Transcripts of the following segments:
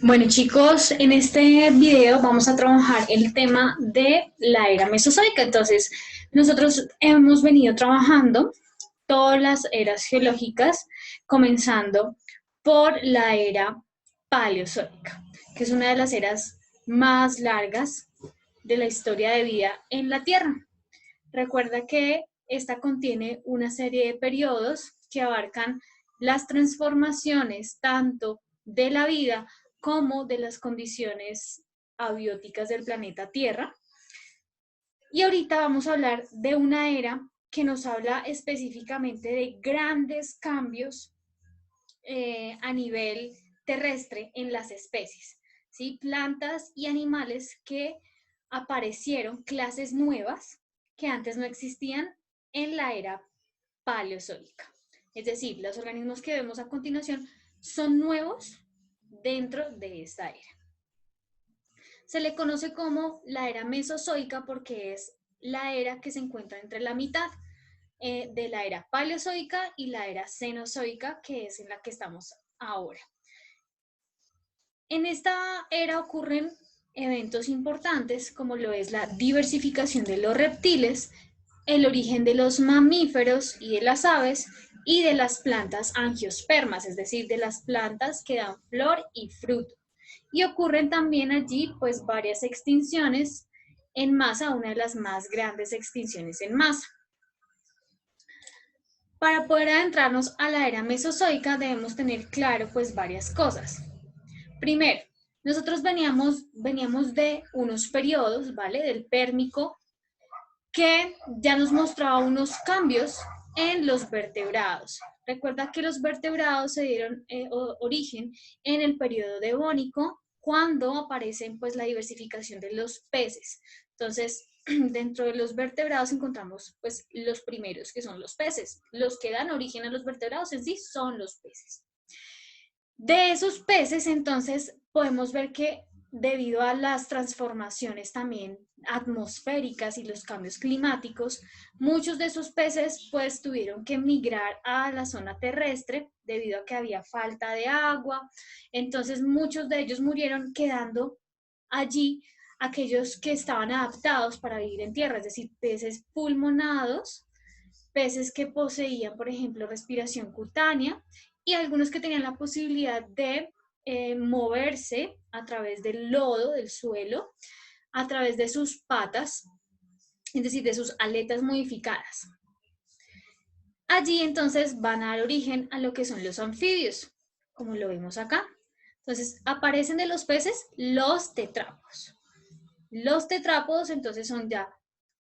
Bueno chicos, en este video vamos a trabajar el tema de la era mesozoica. Entonces, nosotros hemos venido trabajando todas las eras geológicas, comenzando por la era paleozoica, que es una de las eras más largas de la historia de vida en la Tierra. Recuerda que esta contiene una serie de periodos que abarcan las transformaciones tanto de la vida como de las condiciones abióticas del planeta Tierra. Y ahorita vamos a hablar de una era que nos habla específicamente de grandes cambios a nivel terrestre en las especies, ¿sí? Plantas y animales que aparecieron, clases nuevas que antes no existían en la era paleozoica. Es decir, los organismos que vemos a continuación son nuevos dentro de esta era. Se le conoce como la era mesozoica porque es la era que se encuentra entre la mitad de la era paleozoica y la era cenozoica, que es en la que estamos ahora. En esta era ocurren eventos importantes como lo es la diversificación de los reptiles, el origen de los mamíferos y de las aves y de las plantas angiospermas, es decir, de las plantas que dan flor y fruto. Y ocurren también allí pues varias extinciones en masa, una de las más grandes extinciones en masa. Para poder adentrarnos a la era mesozoica debemos tener claro pues varias cosas. Primero, nosotros veníamos de unos periodos, ¿vale? Del Pérmico, que ya nos mostraba unos cambios en los vertebrados. Recuerda que los vertebrados se dieron origen en el periodo devónico, cuando aparecen pues la diversificación de los peces. Entonces, dentro de los vertebrados encontramos pues los primeros, que son los peces. Los que dan origen a los vertebrados en sí son los peces. De esos peces, entonces, podemos ver que debido a las transformaciones también atmosféricas y los cambios climáticos, muchos de esos peces pues tuvieron que migrar a la zona terrestre debido a que había falta de agua. Entonces, muchos de ellos murieron quedando allí aquellos que estaban adaptados para vivir en tierra, es decir, peces pulmonados, peces que poseían, por ejemplo, respiración cutánea y algunos que tenían la posibilidad de moverse a través del lodo, del suelo, a través de sus patas, es decir, de sus aletas modificadas. Allí entonces van a dar origen a lo que son los anfibios, como lo vemos acá. Entonces aparecen de los peces los tetrápodos. Los tetrápodos entonces son ya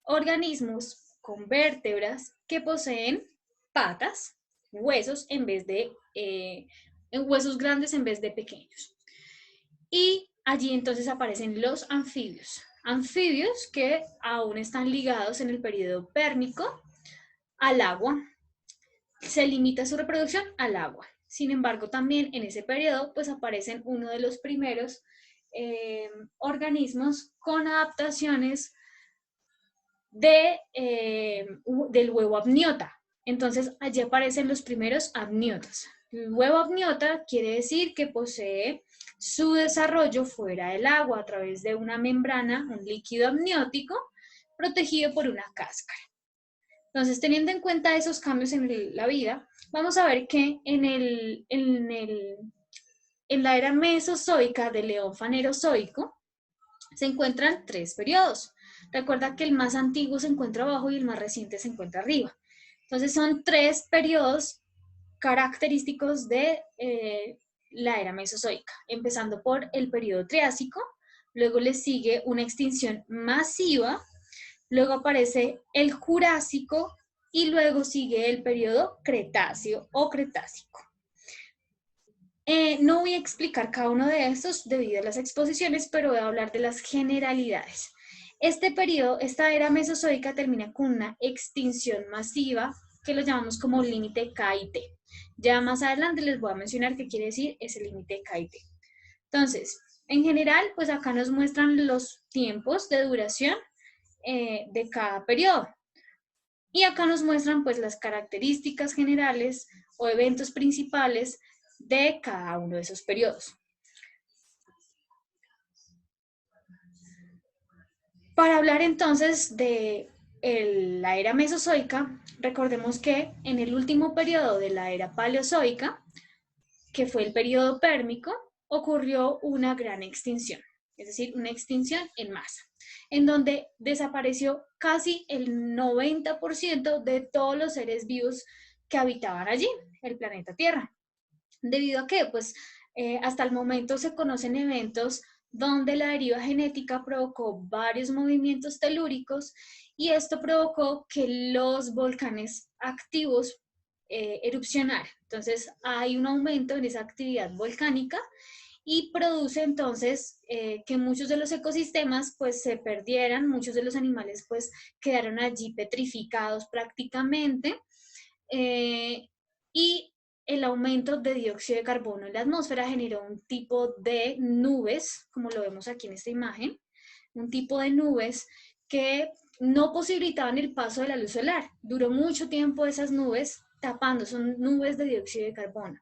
organismos con vértebras que poseen patas, huesos en vez de huesos grandes en vez de pequeños. Y allí entonces aparecen los anfibios. Anfibios que aún están ligados en el periodo pérmico al agua. Se limita su reproducción al agua. Sin embargo, también en ese periodo pues aparecen uno de los primeros organismos con adaptaciones del huevo amniota. Entonces, allí aparecen los primeros amniotas. El huevo amniota quiere decir que posee su desarrollo fuera del agua a través de una membrana, un líquido amniótico, protegido por una cáscara. Entonces, teniendo en cuenta esos cambios en la vida, vamos a ver que en la era mesozoica del Eón fanerozoico se encuentran tres periodos. Recuerda que el más antiguo se encuentra abajo y el más reciente se encuentra arriba. Entonces son tres periodos característicos de la era mesozoica, empezando por el periodo triásico, luego le sigue una extinción masiva, luego aparece el jurásico y luego sigue el periodo cretáceo o cretácico. No voy a explicar cada uno de estos debido a las exposiciones, pero voy a hablar de las generalidades. Este periodo, esta era mesozoica termina con una extinción masiva que lo llamamos como límite K y T. Ya más adelante les voy a mencionar qué quiere decir ese límite K y T. Entonces, en general, pues acá nos muestran los tiempos de duración de cada periodo. Y acá nos muestran pues las características generales o eventos principales de cada uno de esos periodos. Para hablar entonces de la era mesozoica, recordemos que en el último periodo de la era paleozoica, que fue el periodo pérmico, ocurrió una gran extinción, es decir, una extinción en masa, en donde desapareció casi el 90% de todos los seres vivos que habitaban allí, el planeta Tierra. ¿Debido a qué? Pues hasta el momento se conocen eventos donde la deriva genética provocó varios movimientos telúricos y esto provocó que los volcanes activos erupcionaran. Entonces hay un aumento en esa actividad volcánica y produce entonces que muchos de los ecosistemas pues se perdieran, muchos de los animales pues quedaron allí petrificados prácticamente y el aumento de dióxido de carbono en la atmósfera generó un tipo de nubes, como lo vemos aquí en esta imagen, un tipo de nubes que no posibilitaban el paso de la luz solar. Duró mucho tiempo esas nubes tapando, son nubes de dióxido de carbono.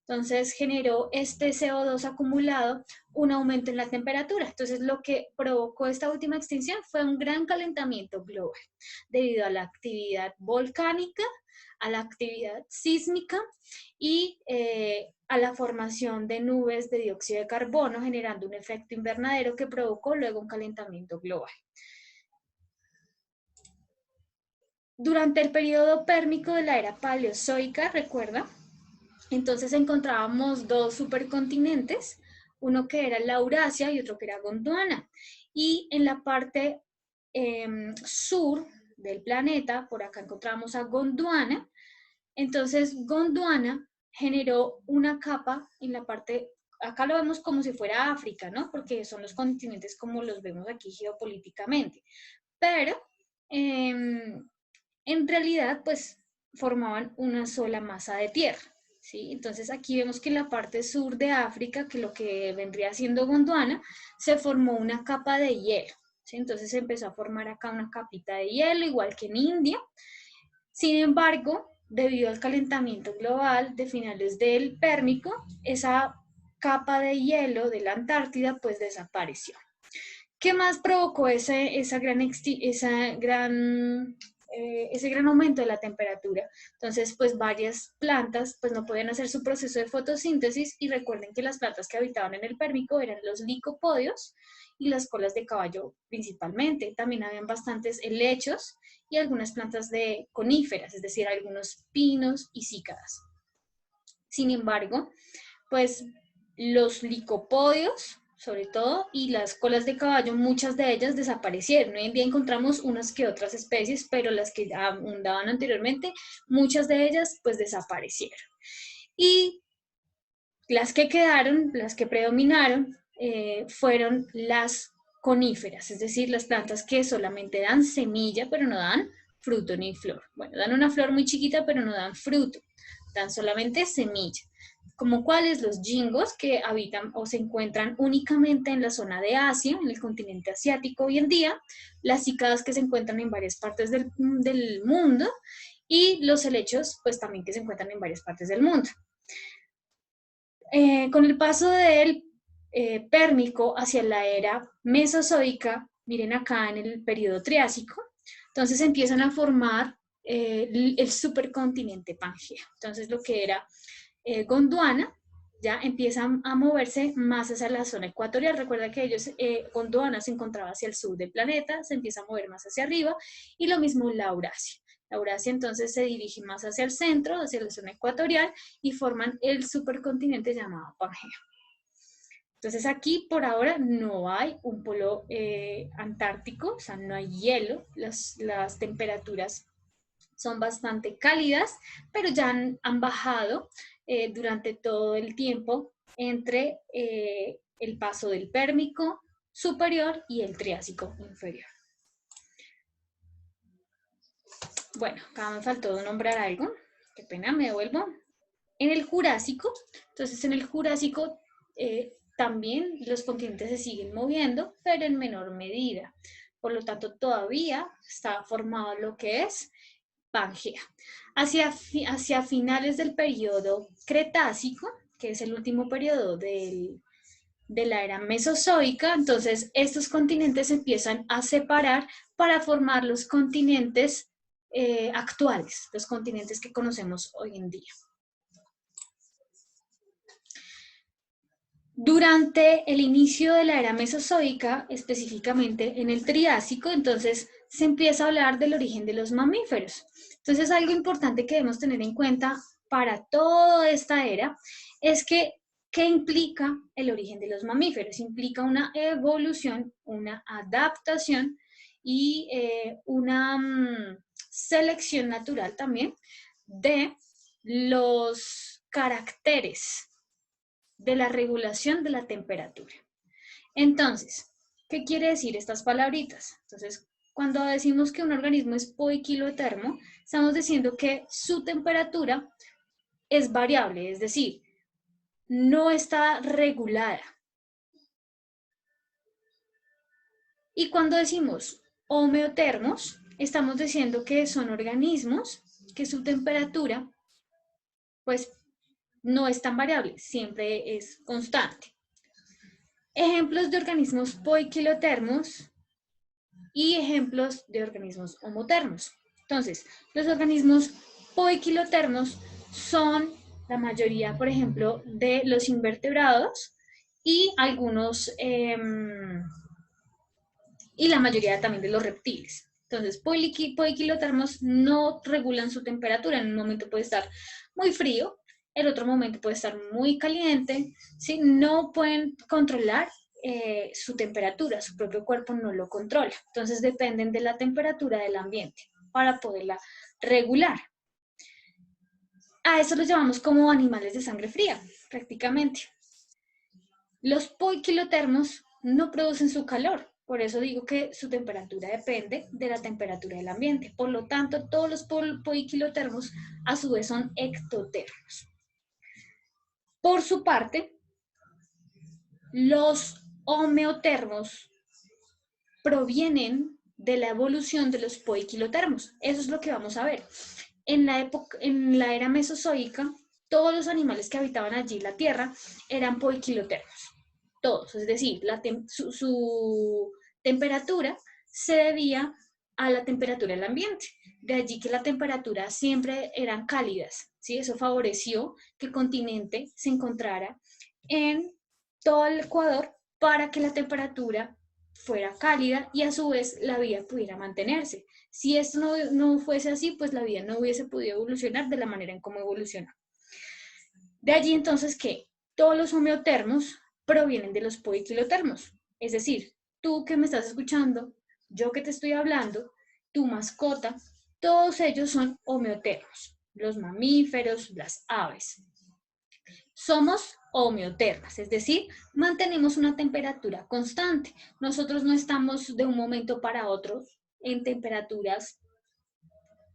Entonces generó este CO2 acumulado un aumento en la temperatura. Entonces lo que provocó esta última extinción fue un gran calentamiento global debido a la actividad volcánica, a la actividad sísmica y a la formación de nubes de dióxido de carbono, generando un efecto invernadero que provocó luego un calentamiento global. Durante el periodo pérmico de la era paleozoica, recuerda, entonces encontrábamos dos supercontinentes, uno que era la Eurasia y otro que era Gondwana. Y en la parte sur del planeta, por acá encontramos a Gondwana. Entonces Gondwana generó una capa en la parte, acá lo vemos como si fuera África, ¿no? Porque son los continentes como los vemos aquí geopolíticamente. Pero en realidad, pues formaban una sola masa de tierra. ¿Sí? Entonces aquí vemos que en la parte sur de África, que lo que vendría siendo Gondwana, se formó una capa de hielo. ¿Sí? Entonces se empezó a formar acá una capita de hielo, igual que en India. Sin embargo, debido al calentamiento global de finales del Pérmico, esa capa de hielo de la Antártida pues desapareció. ¿Qué más provocó ese gran aumento de la temperatura? Entonces, pues varias plantas pues no podían hacer su proceso de fotosíntesis y recuerden que las plantas que habitaban en el Pérmico eran los licopodios y las colas de caballo principalmente. También habían bastantes helechos y algunas plantas de coníferas, es decir, algunos pinos y cícadas. Sin embargo, pues los licopodios, sobre todo, y las colas de caballo, muchas de ellas desaparecieron. Hoy en día encontramos unas que otras especies, pero las que abundaban anteriormente, muchas de ellas pues desaparecieron. Y las que quedaron, las que predominaron, fueron las coníferas, es decir, las plantas que solamente dan semilla, pero no dan fruto ni flor. Bueno, dan una flor muy chiquita, pero no dan fruto, dan solamente semilla. Como cuáles, los jingos, que habitan o se encuentran únicamente en la zona de Asia, en el continente asiático hoy en día, las cícadas que se encuentran en varias partes del mundo, y los helechos, pues también que se encuentran en varias partes del mundo. Con el paso del Pérmico hacia la era Mesozoica, miren acá en el periodo Triásico, entonces empiezan a formar el supercontinente Pangea. Entonces lo que era Gondwana ya empiezan a moverse más hacia la zona ecuatorial. Recuerda que Gondwana se encontraba hacia el sur del planeta, se empieza a mover más hacia arriba, y lo mismo la Eurasia. La Eurasia entonces se dirige más hacia el centro, hacia la zona ecuatorial, y forman el supercontinente llamado Pangea. Entonces aquí por ahora no hay un polo antártico, o sea, no hay hielo, las temperaturas son bastante cálidas, pero ya han bajado durante todo el tiempo entre el paso del Pérmico superior y el Triásico inferior. Bueno, acá me faltó nombrar algo, qué pena, me devuelvo. En el Jurásico, entonces en el Jurásico también los continentes se siguen moviendo, pero en menor medida. Por lo tanto, todavía está formado lo que es Pangea. Hacia finales del periodo Cretácico, que es el último periodo del de la era mesozoica, entonces estos continentes se empiezan a separar para formar los continentes actuales, los continentes que conocemos hoy en día. Durante el inicio de la era mesozoica, específicamente en el Triásico, entonces se empieza a hablar del origen de los mamíferos. Entonces, algo importante que debemos tener en cuenta para toda esta era es que, ¿qué implica el origen de los mamíferos? Implica una evolución, una adaptación y una selección natural también de los caracteres de la regulación de la temperatura. Entonces, ¿qué quiere decir estas palabritas? Entonces, cuando decimos que un organismo es poiquilotermo, estamos diciendo que su temperatura es variable, es decir, no está regulada. Y cuando decimos homeotermos, estamos diciendo que son organismos que su temperatura, pues, no es tan variable, siempre es constante. Ejemplos de organismos poiquilotermos y ejemplos de organismos homotermos. Entonces, los organismos poiquilotermos son la mayoría, por ejemplo, de los invertebrados y algunos, y la mayoría también de los reptiles. Entonces, poiquilotermos no regulan su temperatura. En un momento puede estar muy frío, en otro momento puede estar muy caliente, ¿sí? No pueden controlar su temperatura, su propio cuerpo no lo controla. Entonces dependen de la temperatura del ambiente para poderla regular. A eso los llamamos como animales de sangre fría, prácticamente. Los poiquilotermos no producen su calor, por eso digo que su temperatura depende de la temperatura del ambiente. Por lo tanto, todos los poiquilotermos a su vez son ectotermos. Por su parte, los homeotermos provienen de la evolución de los poiquilotermos. Eso es lo que vamos a ver. En la era mesozoica, todos los animales que habitaban allí la Tierra eran poiquilotermos. Todos, es decir, su temperatura se debía a la temperatura del ambiente. De allí que la temperatura siempre eran cálidas, ¿sí? Eso favoreció que el continente se encontrara en todo el Ecuador para que la temperatura fuera cálida y a su vez la vida pudiera mantenerse. Si esto no fuese así, pues la vida no hubiese podido evolucionar de la manera en cómo evolucionó. De allí entonces que todos los homeotermos provienen de los poiquilotermos. Es decir, tú que me estás escuchando, yo que te estoy hablando, tu mascota, todos ellos son homeotermos. Los mamíferos, las aves. Somos homeotermas, es decir, mantenemos una temperatura constante. Nosotros no estamos de un momento para otro en temperaturas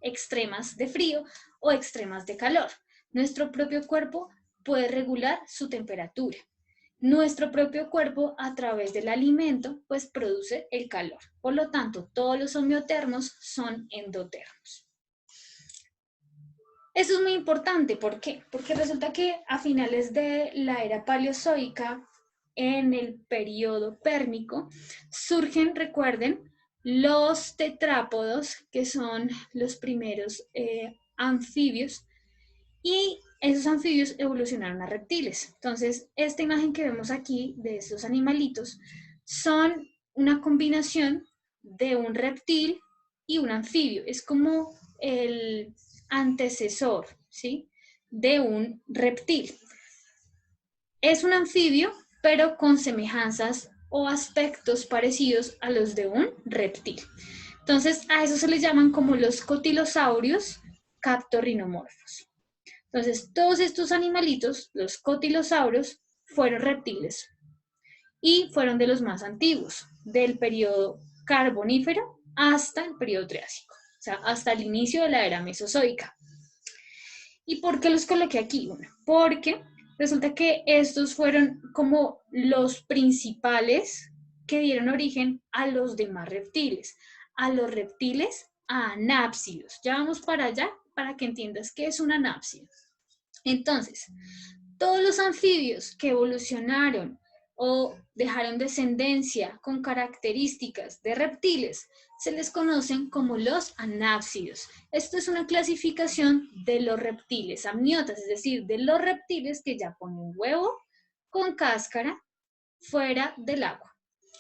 extremas de frío o extremas de calor. Nuestro propio cuerpo puede regular su temperatura. Nuestro propio cuerpo, a través del alimento, pues produce el calor. Por lo tanto, todos los homeotermos son endotermos. Eso es muy importante, ¿por qué? Porque resulta que a finales de la era paleozoica, en el periodo pérmico, surgen, recuerden, los tetrápodos, que son los primeros anfibios, y esos anfibios evolucionaron a reptiles. Entonces, esta imagen que vemos aquí de estos animalitos son una combinación de un reptil y un anfibio. Es como el antecesor, ¿sí?, de un reptil. Es un anfibio, pero con semejanzas o aspectos parecidos a los de un reptil. Entonces, a eso se les llaman como los cotilosaurios captorrinomorfos. Entonces, todos estos animalitos, los cotilosaurios, fueron reptiles y fueron de los más antiguos, del periodo carbonífero hasta el periodo triásico, o sea, hasta el inicio de la era mesozoica. ¿Y por qué los coloqué aquí? Bueno, porque resulta que estos fueron como los principales que dieron origen a los demás reptiles, a los reptiles anápsidos. Ya vamos para allá para que entiendas qué es un anápsido. Entonces, todos los anfibios que evolucionaron o dejaron descendencia con características de reptiles, se les conocen como los anápsidos. Esto es una clasificación de los reptiles amniotas, es decir, de los reptiles que ya ponen huevo con cáscara fuera del agua.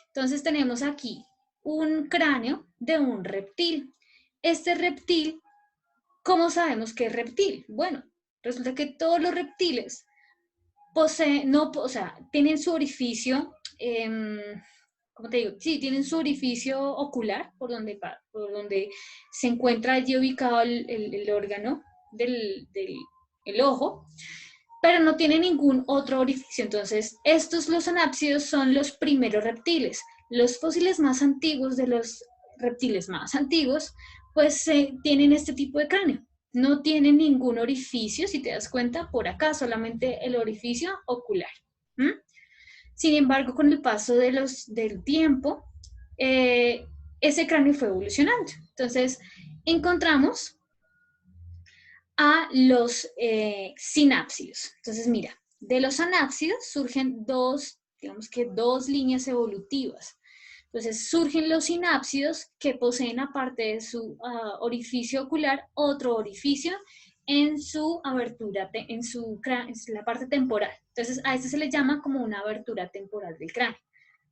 Entonces tenemos aquí un cráneo de un reptil. Este reptil, ¿cómo sabemos que es reptil? Bueno, resulta que todos los reptiles tienen su orificio, ¿cómo te digo? Sí, tienen su orificio ocular, por donde se encuentra allí ubicado el órgano del el ojo, pero no tiene ningún otro orificio. Entonces, los anápsidos son los primeros reptiles. Los fósiles más antiguos de los reptiles más antiguos, pues tienen este tipo de cráneo. No tienen ningún orificio, si te das cuenta, por acá, solamente el orificio ocular. ¿Mm? Sin embargo, con el paso del tiempo, ese cráneo fue evolucionando. Entonces, encontramos a los sinápsidos. Entonces, mira, de los anápsidos surgen dos líneas evolutivas. Entonces, surgen los sinápsidos que poseen, aparte de su orificio ocular, otro orificio en su abertura, en la parte temporal. Entonces, a este se le llama como una abertura temporal del cráneo,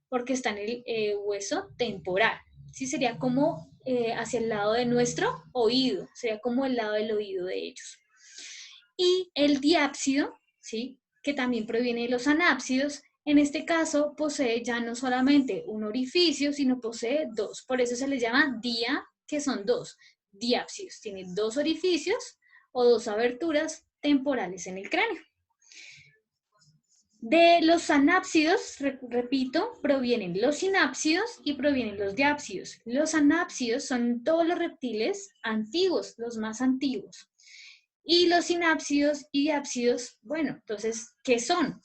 porque está en el hueso temporal. Sí, sería como hacia el lado de nuestro oído, sería como el lado del oído de ellos. Y el diápsido, ¿sí?, que también proviene de los anápsidos, en este caso posee ya no solamente un orificio, sino posee dos. Por eso se le llama que son dos. Diápsidos. Tiene dos orificios o dos aberturas temporales en el cráneo. De los anápsidos, repito, provienen los sinápsidos y provienen los diápsidos. Los anápsidos son todos los reptiles antiguos, los más antiguos. Y los sinápsidos y diápsidos, bueno, entonces, ¿qué son?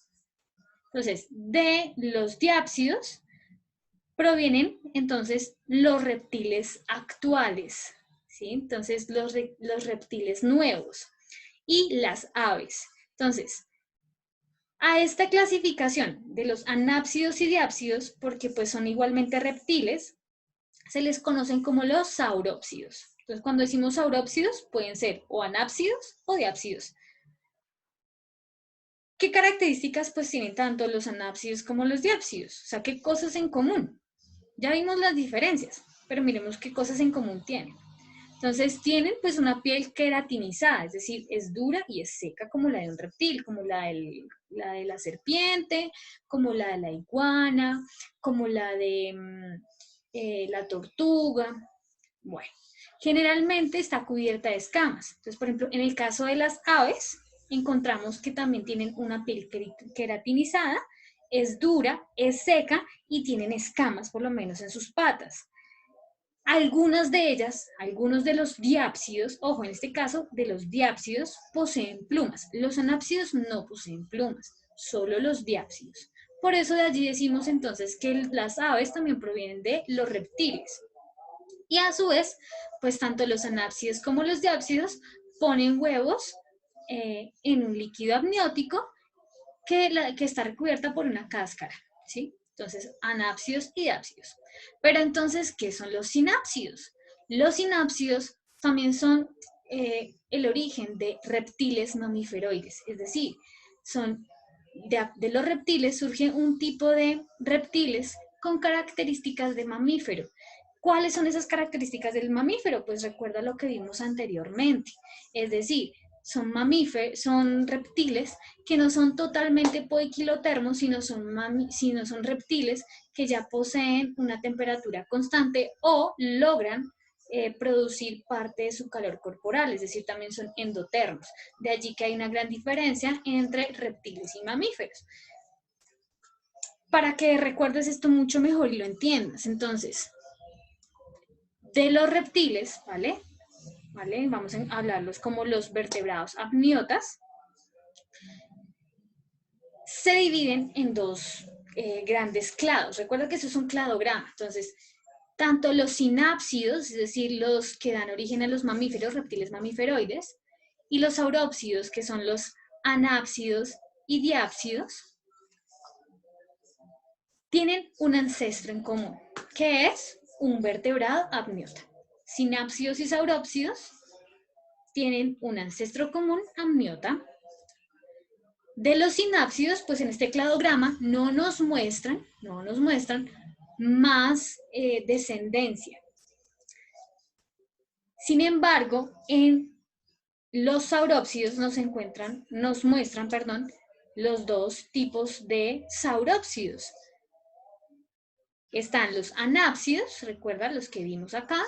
Entonces, de los diápsidos provienen, entonces, los reptiles actuales, ¿sí? Entonces, los reptiles nuevos y las aves. Entonces, a esta clasificación de los anápsidos y diápsidos, porque pues son igualmente reptiles, se les conocen como los saurópsidos. Entonces, cuando decimos saurópsidos, pueden ser o anápsidos o diápsidos. ¿Qué características pues tienen tanto los anápsidos como los diápsidos? O sea, ¿qué cosas en común? Ya vimos las diferencias, pero miremos qué cosas en común tienen. Entonces tienen pues una piel queratinizada, es decir, es dura y es seca como la de un reptil, como la de la serpiente, como la de la iguana, como la de la tortuga. Bueno, generalmente está cubierta de escamas. Entonces, por ejemplo, en el caso de las aves, encontramos que también tienen una piel queratinizada, es dura, es seca y tienen escamas, por lo menos en sus patas. Algunas de ellas, algunos de los diápsidos, ojo, en este caso, de los diápsidos poseen plumas. Los anápsidos no poseen plumas, solo los diápsidos. Por eso de allí decimos entonces que las aves también provienen de los reptiles. Y a su vez, pues tanto los anápsidos como los diápsidos ponen huevos en un líquido amniótico que está recubierta por una cáscara, ¿sí? Entonces, anápsidos y diápsidos. Pero entonces, ¿qué son los sinápsidos? Los sinápsidos también son el origen de reptiles mamíferoides, es decir, son de los reptiles surge un tipo de reptiles con características de mamífero. ¿Cuáles son esas características del mamífero? Pues recuerda lo que vimos anteriormente, es decir, son reptiles que no son totalmente poiquilotermos, sino son reptiles que ya poseen una temperatura constante o logran producir parte de su calor corporal, es decir, también son endotermos. De allí que hay una gran diferencia entre reptiles y mamíferos. Para que recuerdes esto mucho mejor y lo entiendas, entonces, de los reptiles, ¿vale? Vamos a hablarlos como los vertebrados amniotas, se dividen en dos grandes clados. Recuerda que eso es un cladograma. Entonces, tanto los sinápsidos, es decir, los que dan origen a los mamíferos, reptiles mamíferoides, y los saurópsidos, que son los anápsidos y diápsidos, tienen un ancestro en común, que es un vertebrado amniota. Sinápsidos y saurópsidos tienen un ancestro común amniota. De los sinápsidos, pues en este cladograma no nos muestran más descendencia. Sin embargo, en los saurópsidos nos muestran los dos tipos de saurópsidos. Están los anápsidos, recuerda los que vimos acá,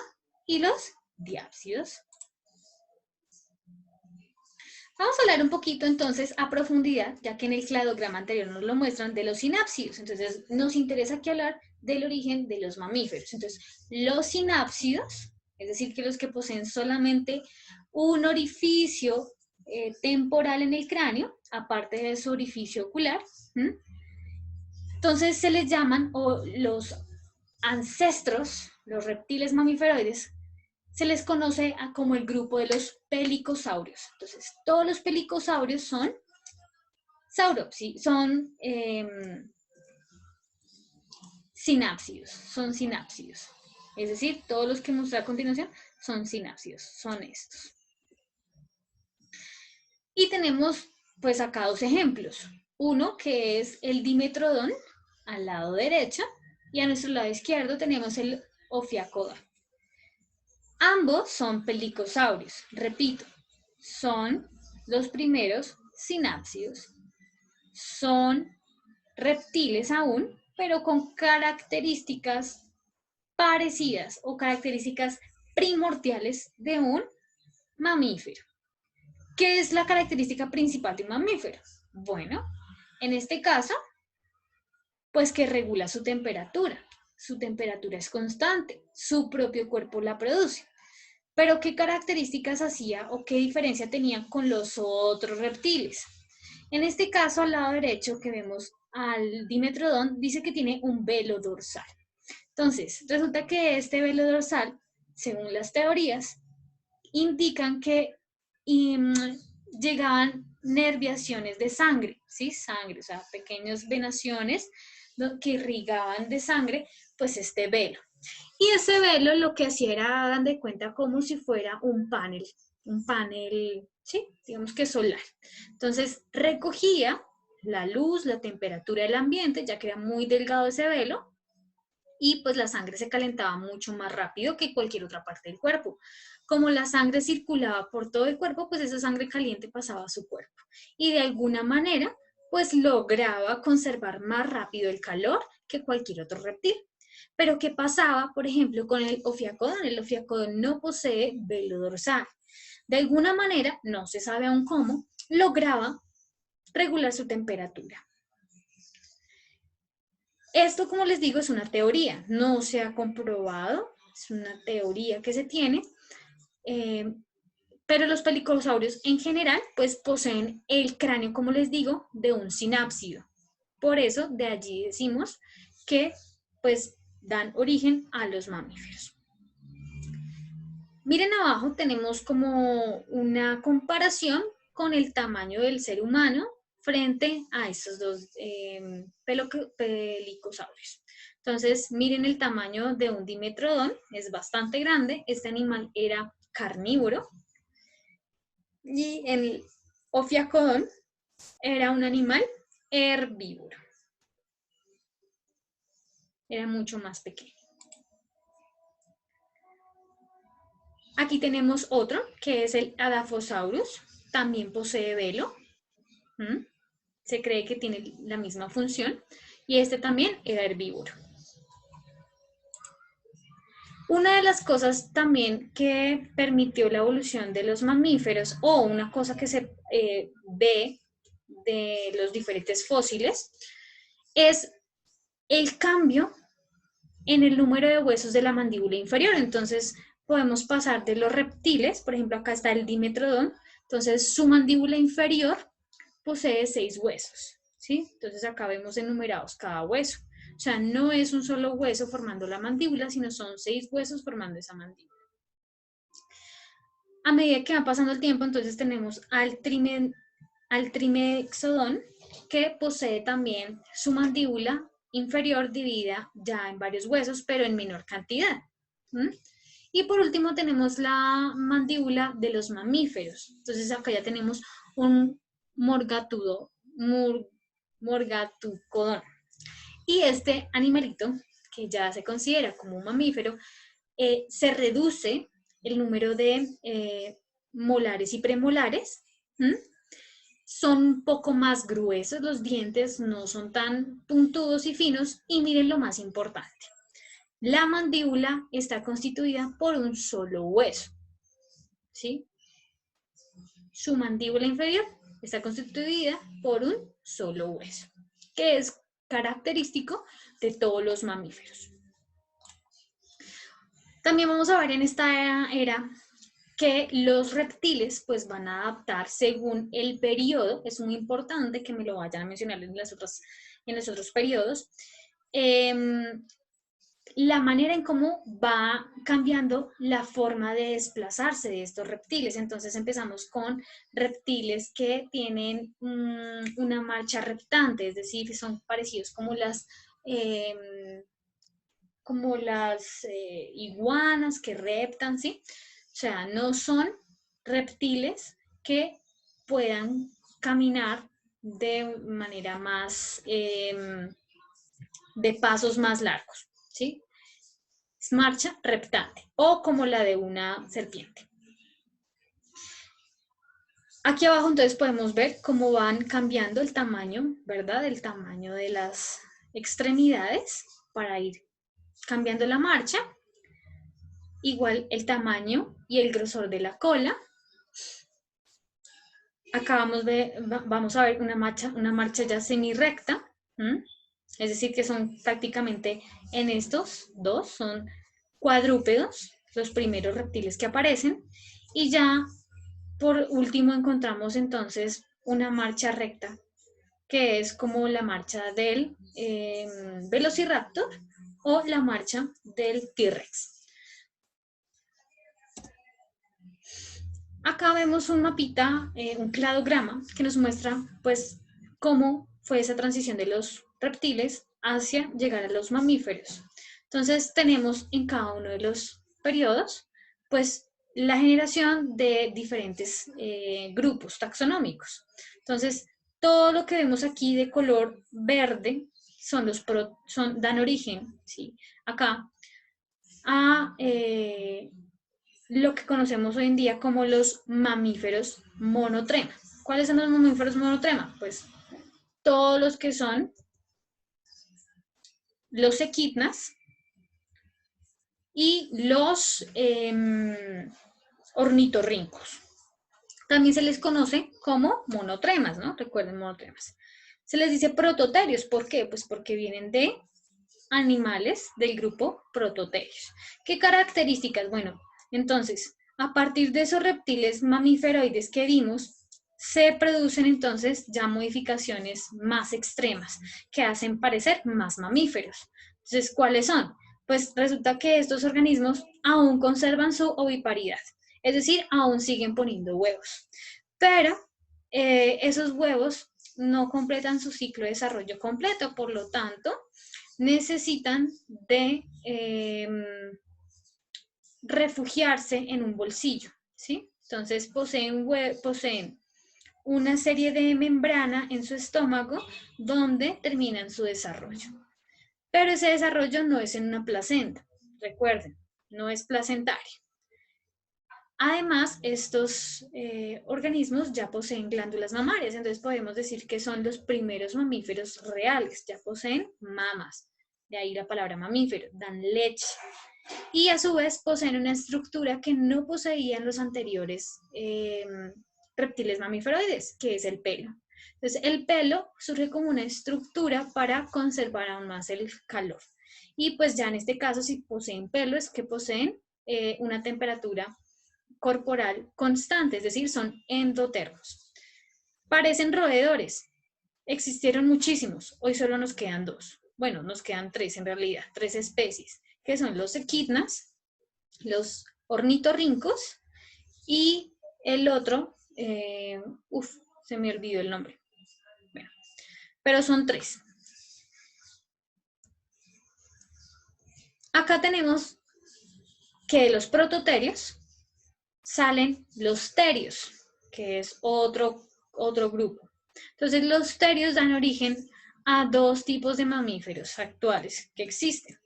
y los diápsidos. Vamos a hablar un poquito entonces a profundidad, ya que en el cladograma anterior nos lo muestran, de los sinápsidos. Entonces nos interesa aquí hablar del origen de los mamíferos. Entonces los sinápsidos, es decir, que los que poseen solamente un orificio temporal en el cráneo, aparte de su orificio ocular, entonces se les llaman, o los ancestros, los reptiles mamíferoides, se les conoce como el grupo de los pelicosaurios. Entonces, todos los pelicosaurios son sinápsidos. Es decir, todos los que mostré a continuación son sinápsidos, son estos. Y tenemos pues acá dos ejemplos. Uno que es el dimetrodón al lado derecho y a nuestro lado izquierdo tenemos el ofiacodón. Ambos son pelicosaurios, repito, son los primeros sinápsidos, son reptiles aún, pero con características parecidas o características primordiales de un mamífero. ¿Qué es la característica principal de un mamífero? Bueno, en este caso, pues que regula su temperatura. Su temperatura es constante, su propio cuerpo la produce. Pero ¿qué características hacía o qué diferencia tenía con los otros reptiles? En este caso, al lado derecho que vemos al dimetrodón, dice que tiene un velo dorsal. Entonces, resulta que este velo dorsal, según las teorías, indican que llegaban nerviaciones de sangre, ¿sí? Sangre, o sea, pequeñas venaciones que irrigaban de sangre, pues este velo. Y ese velo lo que hacía era, hagan de cuenta, como si fuera un panel, sí, digamos que solar. Entonces recogía la luz, la temperatura del ambiente, ya que era muy delgado ese velo, y pues la sangre se calentaba mucho más rápido que cualquier otra parte del cuerpo. Como la sangre circulaba por todo el cuerpo, pues esa sangre caliente pasaba a su cuerpo. Y de alguna manera, pues lograba conservar más rápido el calor que cualquier otro reptil. Pero ¿qué pasaba, por ejemplo, con el ofiacodón? El ofiacodón no posee velo dorsal. De alguna manera, no se sabe aún cómo, lograba regular su temperatura. Esto, como les digo, es una teoría, no se ha comprobado, es una teoría que se tiene, pero los pelicosaurios en general, pues poseen el cráneo, como les digo, de un sinápsido. Por eso, de allí decimos que, pues, dan origen a los mamíferos. Miren abajo, tenemos como una comparación con el tamaño del ser humano frente a estos dos pelicosaurios. Entonces, miren el tamaño de un dimetrodón, es bastante grande. Este animal era carnívoro. Y el ofiacodón era un animal herbívoro. Era mucho más pequeño. Aquí tenemos otro, que es el Adaphosaurus. También posee velo. Se cree que tiene la misma función. Y este también era herbívoro. Una de las cosas también que permitió la evolución de los mamíferos, o una cosa que se ve de los diferentes fósiles, es el cambio en el número de huesos de la mandíbula inferior. Entonces podemos pasar de los reptiles, por ejemplo acá está el dimetrodón, entonces su mandíbula inferior posee 6 huesos, ¿sí? Entonces acá vemos enumerados cada hueso. O sea, no es un solo hueso formando la mandíbula, sino son 6 huesos formando esa mandíbula. A medida que va pasando el tiempo, entonces tenemos al trimexodón, que posee también su mandíbula inferior dividida ya en varios huesos, pero en menor cantidad. Y por último tenemos la mandíbula de los mamíferos. Entonces acá ya tenemos un morgatucodón. Y este animalito, que ya se considera como un mamífero, se reduce el número de molares y premolares. Son un poco más gruesos los dientes, no son tan puntudos y finos. Y miren lo más importante. La mandíbula está constituida por un solo hueso, ¿sí? Su mandíbula inferior está constituida por un solo hueso, que es característico de todos los mamíferos. También vamos a ver en esta era que los reptiles pues van a adaptar según el periodo. Es muy importante que me lo vayan a mencionar en los otros periodos. La manera en cómo va cambiando la forma de desplazarse de estos reptiles. Entonces empezamos con reptiles que tienen una marcha reptante, es decir, son parecidos como las iguanas que reptan, ¿sí? O sea, no son reptiles que puedan caminar de manera más, de pasos más largos, ¿sí? Es marcha reptante o como la de una serpiente. Aquí abajo entonces podemos ver cómo van cambiando el tamaño, ¿verdad? El tamaño de las extremidades para ir cambiando la marcha. Igual el tamaño y el grosor de la cola. Acá vamos a ver una marcha ya semi-recta, es decir, que son prácticamente en estos dos, son cuadrúpedos, los primeros reptiles que aparecen, y ya por último encontramos entonces una marcha recta, que es como la marcha del Velociraptor o la marcha del T-Rex. Acá vemos un mapita, un cladograma, que nos muestra pues cómo fue esa transición de los reptiles hacia llegar a los mamíferos. Entonces tenemos en cada uno de los periodos pues la generación de diferentes grupos taxonómicos. Entonces todo lo que vemos aquí de color verde dan origen, ¿sí? Acá a lo que conocemos hoy en día como los mamíferos monotrema. ¿Cuáles son los mamíferos monotrema? Pues todos los que son los equidnas y los ornitorrincos. También se les conoce como monotremas, ¿no? Recuerden, monotremas. Se les dice prototerios. ¿Por qué? Pues porque vienen de animales del grupo prototerios. ¿Qué características? Bueno, entonces, a partir de esos reptiles mamíferoides que vimos, se producen entonces ya modificaciones más extremas que hacen parecer más mamíferos. Entonces, ¿cuáles son? Pues resulta que estos organismos aún conservan su oviparidad, es decir, aún siguen poniendo huevos. Pero esos huevos no completan su ciclo de desarrollo completo, por lo tanto, necesitan de refugiarse en un bolsillo, ¿sí? Entonces poseen una serie de membrana en su estómago donde terminan su desarrollo. Pero ese desarrollo no es en una placenta, recuerden, no es placentario. Además, estos organismos ya poseen glándulas mamarias, entonces podemos decir que son los primeros mamíferos reales, ya poseen mamas, de ahí la palabra mamífero, dan leche. Y a su vez poseen una estructura que no poseían los anteriores reptiles mamíferoides, que es el pelo. Entonces, el pelo surge como una estructura para conservar aún más el calor. Y pues ya en este caso, si poseen pelo, es que poseen una temperatura corporal constante, es decir, son endotermos. Parecen roedores. Existieron muchísimos, hoy solo nos quedan dos. Bueno, nos quedan tres en realidad, tres especies, que son los equidnas, los ornitorrincos y el otro, se me olvidó el nombre. Bueno, pero son tres. Acá tenemos que de los prototerios salen los terios, que es otro grupo. Entonces los terios dan origen a dos tipos de mamíferos actuales que existen.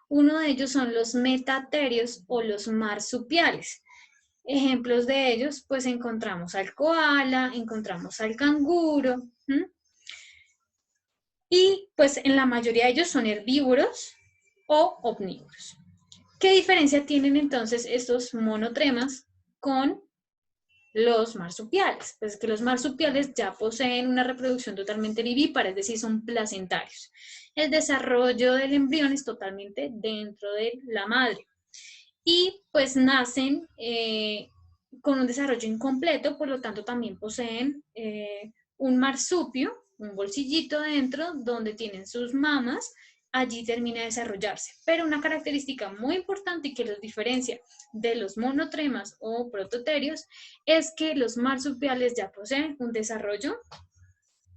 Uno de ellos son los metaterios o los marsupiales. Ejemplos de ellos, pues encontramos al koala, encontramos al canguro, y pues en la mayoría de ellos son herbívoros o omnívoros. ¿Qué diferencia tienen entonces estos monotremas con los marsupiales? Pues que los marsupiales ya poseen una reproducción totalmente vivípara, es decir, son placentarios. El desarrollo del embrión es totalmente dentro de la madre. Y pues nacen con un desarrollo incompleto, por lo tanto también poseen un marsupio, un bolsillito dentro donde tienen sus mamas, allí termina de desarrollarse. Pero una característica muy importante y que los diferencia de los monotremas o prototerios es que los marsupiales ya poseen un desarrollo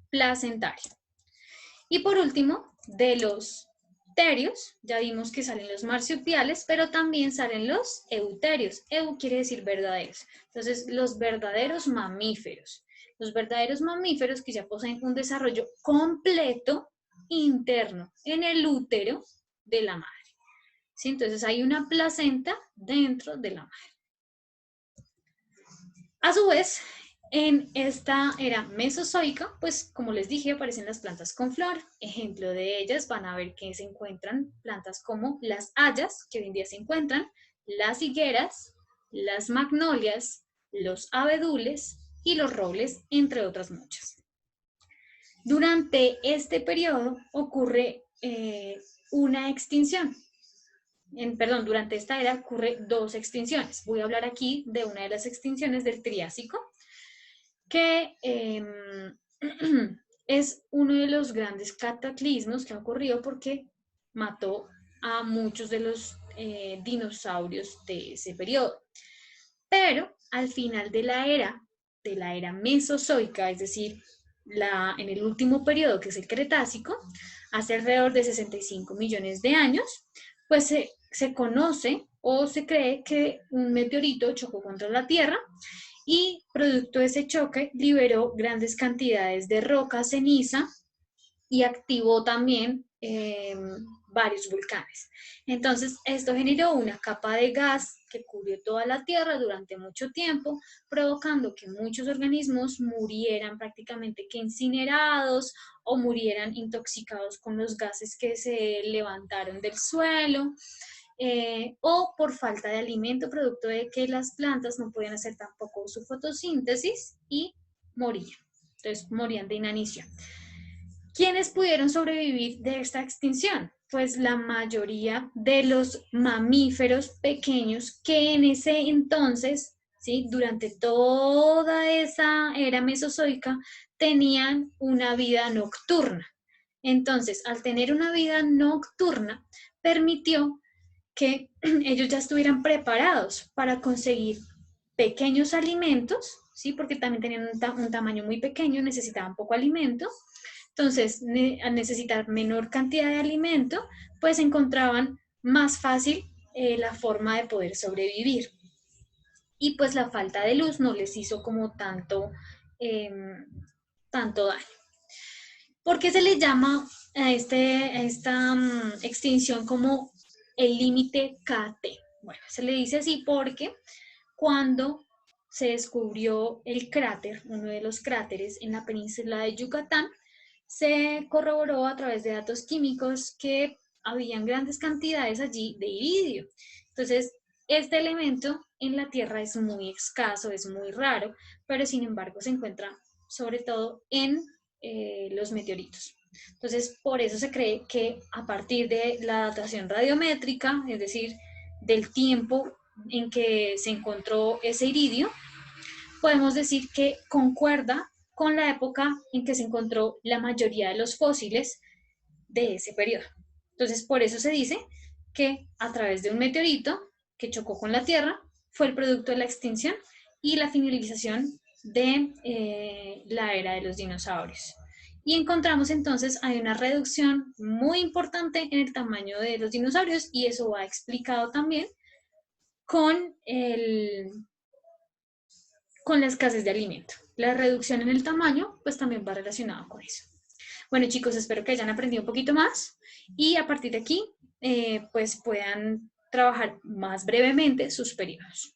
placentario. Y por último, de los terios, ya vimos que salen los marsupiales, pero también salen los euterios. Eu quiere decir verdaderos. Entonces, los verdaderos mamíferos. Los verdaderos mamíferos que ya poseen un desarrollo completo interno en el útero de la madre. ¿Sí? Entonces, hay una placenta dentro de la madre. A su vez, en esta era mesozoica, pues como les dije, aparecen las plantas con flor. Ejemplo de ellas van a ver que se encuentran plantas como las hayas, que hoy en día se encuentran, las higueras, las magnolias, los abedules y los robles, entre otras muchas. Durante este periodo ocurre una extinción. Durante esta era ocurre dos extinciones. Voy a hablar aquí de una de las extinciones del Triásico, que es uno de los grandes cataclismos que ha ocurrido porque mató a muchos de los dinosaurios de ese periodo. Pero al final de la era mesozoica, es decir, en el último periodo, que es el Cretácico, hace alrededor de 65 millones de años, pues se conoce o se cree que un meteorito chocó contra la Tierra y producto de ese choque liberó grandes cantidades de roca, ceniza y activó también varios volcanes. Entonces, esto generó una capa de gas que cubrió toda la Tierra durante mucho tiempo, provocando que muchos organismos murieran prácticamente que incinerados o murieran intoxicados con los gases que se levantaron del suelo. O por falta de alimento, producto de que las plantas no podían hacer tampoco su fotosíntesis y morían. Entonces, morían de inanición. ¿Quiénes pudieron sobrevivir de esta extinción? Pues la mayoría de los mamíferos pequeños que en ese entonces, ¿sí? Durante toda esa era mesozoica, tenían una vida nocturna. Entonces, al tener una vida nocturna, permitió que ellos ya estuvieran preparados para conseguir pequeños alimentos, ¿sí? Porque también tenían un tamaño muy pequeño, necesitaban poco alimento. Entonces, al necesitar menor cantidad de alimento, pues encontraban más fácil la forma de poder sobrevivir. Y pues la falta de luz no les hizo como tanto daño. ¿Por qué se le llama a esta extinción como el límite KT? Bueno, se le dice así porque cuando se descubrió el cráter, uno de los cráteres en la península de Yucatán, se corroboró a través de datos químicos que habían grandes cantidades allí de iridio. Entonces, este elemento en la Tierra es muy escaso, es muy raro, pero sin embargo se encuentra sobre todo en los meteoritos. Entonces, por eso se cree que a partir de la datación radiométrica, es decir, del tiempo en que se encontró ese iridio, podemos decir que concuerda con la época en que se encontró la mayoría de los fósiles de ese periodo. Entonces, por eso se dice que a través de un meteorito que chocó con la Tierra fue el producto de la extinción y la finalización de la era de los dinosaurios. Y encontramos entonces hay una reducción muy importante en el tamaño de los dinosaurios y eso va explicado también con, con la escasez de alimento. La reducción en el tamaño pues también va relacionado con eso. Bueno chicos, espero que hayan aprendido un poquito más y a partir de aquí pues puedan trabajar más brevemente sus periodos.